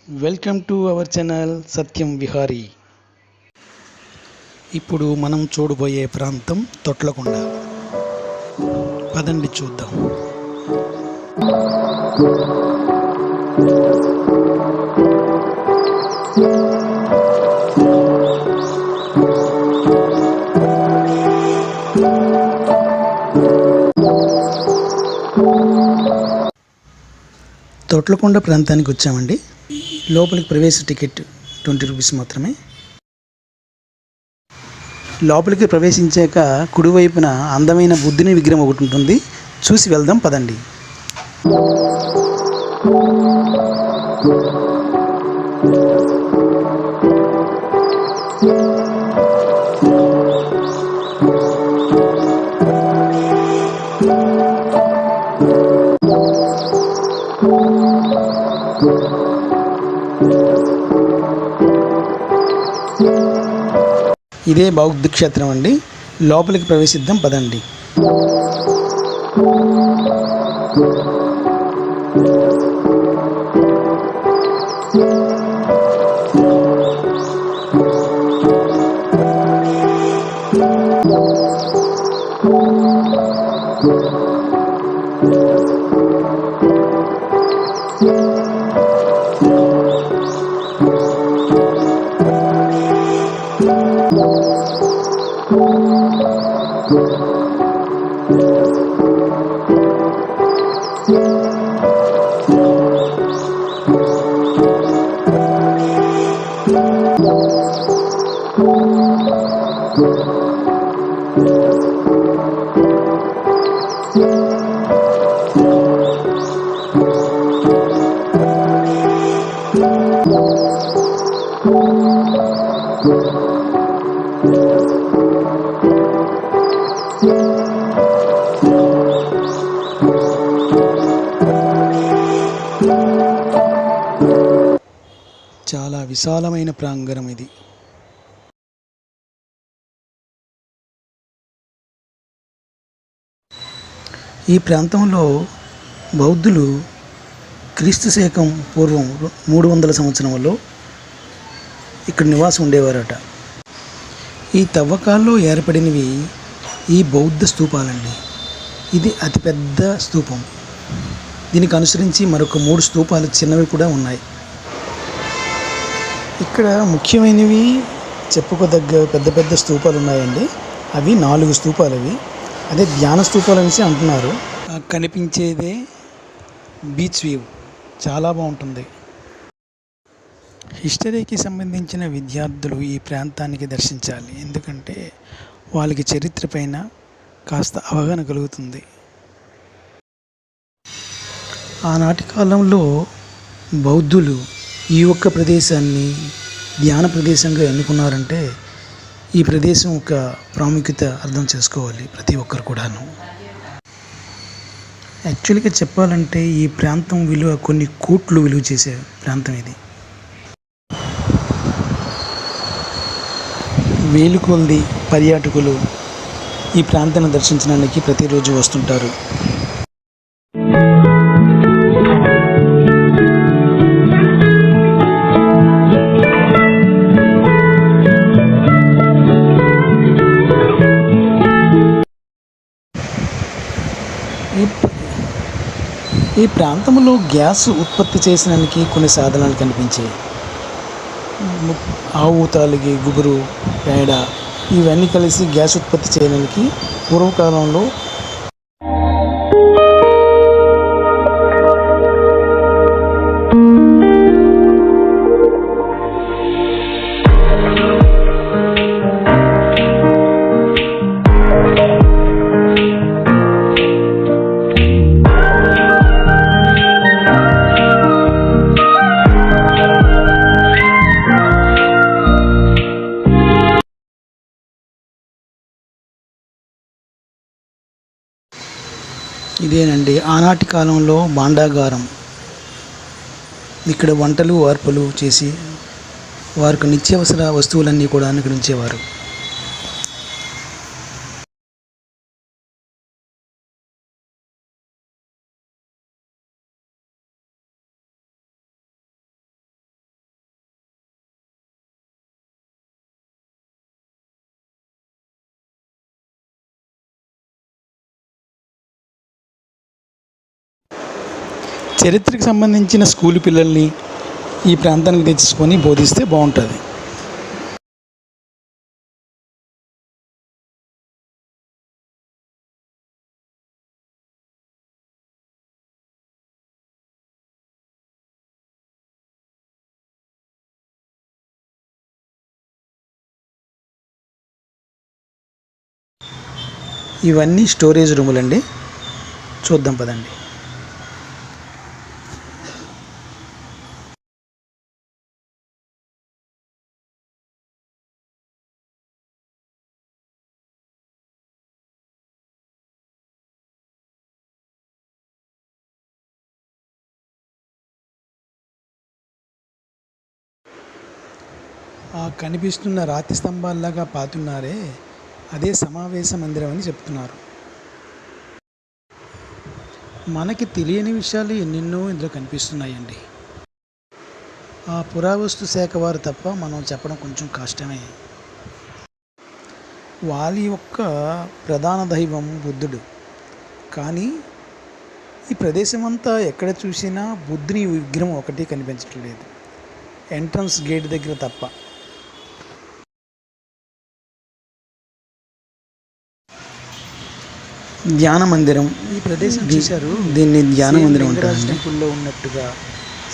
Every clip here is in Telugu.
వెల్కమ్ టు అవర్ ఛానల్ సత్యం విహారీ. ఇప్పుడు మనం చూడబోయే ప్రాంతం తొట్లకొండ. పదండి చూద్దాం. తొట్లకొండ ప్రాంతానికి వచ్చామండి. లోపలికి ప్రవేశ టికెట్ 20 రూపీస్ మాత్రమే. లోపలికి ప్రవేశించాక కుడివైపున అందమైన బుద్ధుని విగ్రహం ఒకటి ఉంటుంది. చూసి వెళ్దాం పదండి. ఇదే బౌద్ధ క్షేత్రం అండి. లోపలికి ప్రవేశిద్దాం పదండి. చాలా విశాలమైన ప్రాంగణం ఇది. ఈ ప్రాంతంలో బౌద్ధులు క్రీస్తు శకం పూర్వం 300 సంవత్సరంలో ఇక్కడ నివాసం ఉండేవారట. ఈ తవ్వకాల్లో ఏర్పడినవి ఈ బౌద్ధ స్తూపాలండి. ఇది అతిపెద్ద స్తూపం. దీనికి అనుసరించి మరొక 3 స్తూపాలు చిన్నవి కూడా ఉన్నాయి. ఇక్కడ ముఖ్యమైనవి చెప్పుకోదగ్గ పెద్ద పెద్ద స్తూపాలు ఉన్నాయండి. అవి 4 స్తూపాలు. అదే ధ్యాన స్తూపాలు అనేసి అంటున్నారు. కనిపించేదే బీచ్ వ్యూ. చాలా బాగుంటుంది. హిస్టరీకి సంబంధించిన విద్యార్థులు ఈ ప్రాంతానికి దర్శించాలి. ఎందుకంటే వాళ్ళకి చరిత్ర పైన కాస్త అవగాహన కలుగుతుంది. ఆనాటి కాలంలో బౌద్ధులు ఈ ఒక్క ప్రదేశాన్ని ధ్యాన ప్రదేశంగా ఎన్నుకున్నారంటే ఈ ప్రదేశం ఒక ప్రాముఖ్యత అర్థం చేసుకోవాలి ప్రతి ఒక్కరు కూడాను. యాక్చువల్గా చెప్పాలంటే ఈ ప్రాంతం విలువ కొన్ని కోట్లు విలువ చేసే ప్రాంతం ఇది. వేల కొలది పర్యాటకులు ఈ ప్రాంతాన్ని దర్శించడానికి ప్రతిరోజు వస్తుంటారు. ఈ ప్రాంతంలో గ్యాస్ ఉత్పత్తి చేసడానికి కొన్ని సాధనాలు కనిపించాయి. ఆవు తాలిగి గుబురు పేడ ఇవన్నీ కలిసి గ్యాస్ ఉత్పత్తి చేయడానికి పూర్వకాలంలో ఇదేనండి ఆనాటి కాలంలో భాండాగారం. ఇక్కడ వంటలు వార్పులు చేసి వారికి నిత్యావసర వస్తువులన్నీ కూడా అనుగ్రహించేవారు. చరిత్రకు సంబంధించిన స్కూల్ పిల్లల్ని ఈ ప్రాంతానికి తెచ్చుకొని బోధిస్తే బాగుంటుంది. ఇవన్నీ స్టోరేజ్ రూములండి. చూద్దాం పదండి. ఆ కనిపిస్తున్న రాతి స్తంభాల్లాగా పాతున్నారే, అదే సమావేశ మందిరం అని చెప్తున్నారు. మనకి తెలియని విషయాలు ఎన్నెన్నో ఇందులో కనిపిస్తున్నాయండి. ఆ పురావస్తు శాఖ వారు తప్ప మనం చెప్పడం కొంచెం కష్టమే. వాళ్ళ యొక్క ప్రధాన దైవం బుద్ధుడు. కానీ ఈ ప్రదేశం అంతా ఎక్కడ చూసినా బుద్ధుని విగ్రహం ఒకటి కనిపించట్లేదు, ఎంట్రన్స్ గేట్ దగ్గర తప్ప. ధ్యాన మందిరం. ఈ ప్రదేశం చూశారు, దీన్ని ధ్యాన మందిరం అంటారు. టెంపుల్లో ఉన్నట్టుగా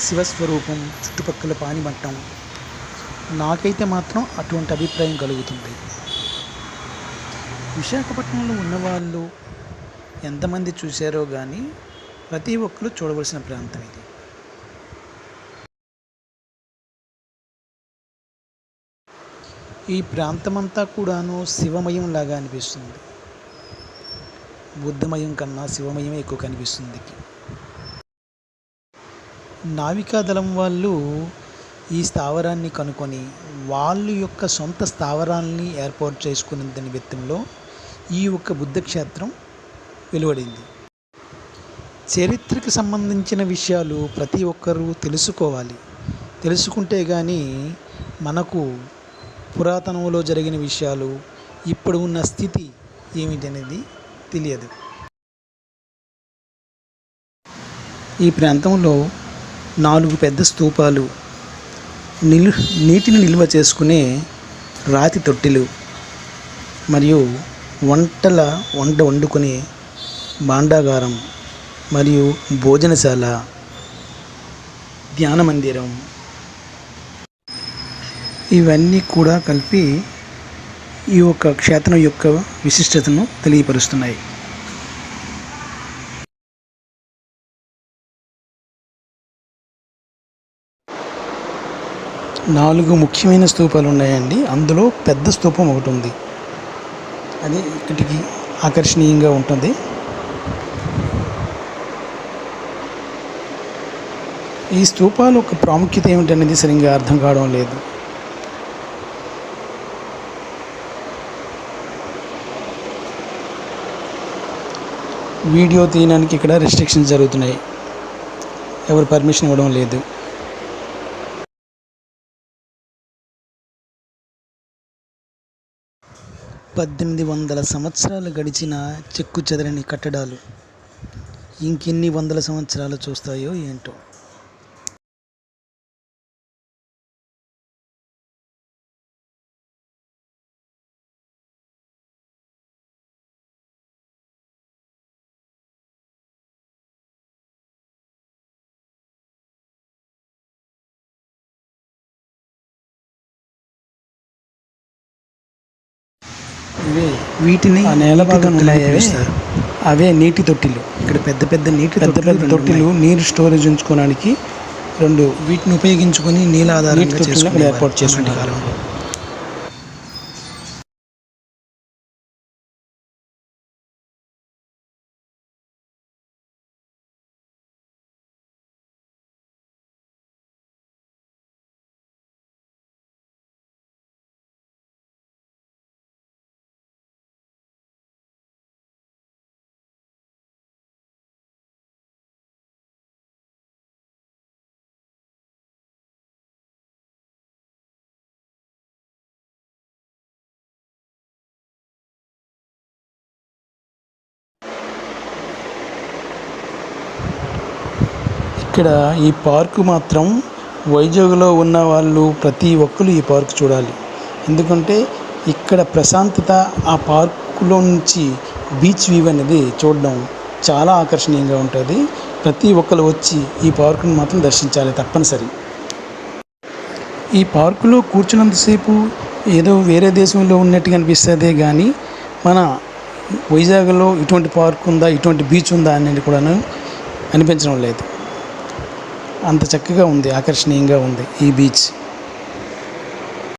శివస్వరూపం, చుట్టుపక్కల పానిమట్టం. నాకైతే మాత్రం అటువంటి అభిప్రాయం కలుగుతుంది. విశాఖపట్నంలో ఉన్నవాళ్ళు ఎంతమంది చూశారో కానీ ప్రతి ఒక్కరు చూడవలసిన ప్రాంతం ఇది. ఈ ప్రాంతమంతా కూడాను శివమయం లాగా అనిపిస్తుంది. బుద్ధమయం కన్నా శివమయమే ఎక్కువ కనిపిస్తుంది. నావికాదళం వాళ్ళు ఈ స్థావరాన్ని కనుక్కొని వాళ్ళ యొక్క సొంత స్థావరాన్ని ఏర్పాటు చేసుకునే నిమిత్తంలో ఈ యొక్క బుద్ధ క్షేత్రం వెలువడింది. చరిత్రకు సంబంధించిన విషయాలు ప్రతి ఒక్కరూ తెలుసుకోవాలి. తెలుసుకుంటే కానీ మనకు పురాతనంలో జరిగిన విషయాలు, ఇప్పుడు ఉన్న స్థితి ఏమిటనేది తెలియదు. ఈ ప్రాంతంలో 4 పెద్ద స్తూపాలు, నీటిని నిల్వ చేసుకునే రాతి తొట్టెలు, మరియు వంట వండుకునే భాండాగారం, మరియు భోజనశాల, ధ్యాన మందిరం, ఇవన్నీ కూడా కలిపి ఈ యొక్క క్షేత్రం యొక్క విశిష్టతను తెలియపరుస్తున్నాయి. 4 ముఖ్యమైన స్తూపాలు ఉన్నాయండి. అందులో పెద్ద స్తూపం ఒకటి ఉంది, అది ఇక్కడికి ఆకర్షణీయంగా ఉంటుంది. ఈ స్తూపాలు ఒక ప్రాముఖ్యత ఏమిటనేది సరిగ్గా అర్థం కావడం లేదు. వీడియో తీయడానికి ఇక్కడ రెస్ట్రిక్షన్స్ జరుగుతున్నాయి, ఎవరు పర్మిషన్ ఇవ్వడం లేదు. 1800 సంవత్సరాలు గడిచిన చెక్కు చెదరని కట్టడాలు ఇంకెన్ని వందల సంవత్సరాలు చూస్తాయో ఏంటో. వీటిని నేల పిలుస్తారు. అవే నీటి తొట్టిలు. ఇక్కడ పెద్ద పెద్ద తొట్టిలు నీరు స్టోరేజ్ ఉంచుకోవడానికి 2 వీటిని ఉపయోగించుకొని నీళ్ళ ఆధారంగా ఏర్పాటు చేసుకుంటారు. ఇక్కడ ఈ పార్కు మాత్రం వైజాగ్లో ఉన్న వాళ్ళు ప్రతి ఒక్కరు ఈ పార్క్ చూడాలి. ఎందుకంటే ఇక్కడ ప్రశాంతత, ఆ పార్కులో నుంచి బీచ్ వ్యూ అనేది చూడడం చాలా ఆకర్షణీయంగా ఉంటుంది. ప్రతి ఒక్కరు వచ్చి ఈ పార్కును మాత్రం దర్శించాలి తప్పనిసరి. ఈ పార్కులో కూర్చున్నంతసేపు ఏదో వేరే దేశంలో ఉన్నట్టుగా అనిపిస్తుంది, కానీ మన వైజాగ్లో ఇటువంటి పార్క్ ఉందా, ఇటువంటి బీచ్ ఉందా అనేది కూడాను అనిపించడం లేదు. అంత చక్కగా ఉంది, ఆకర్షణీయంగా ఉంది ఈ బీచ్.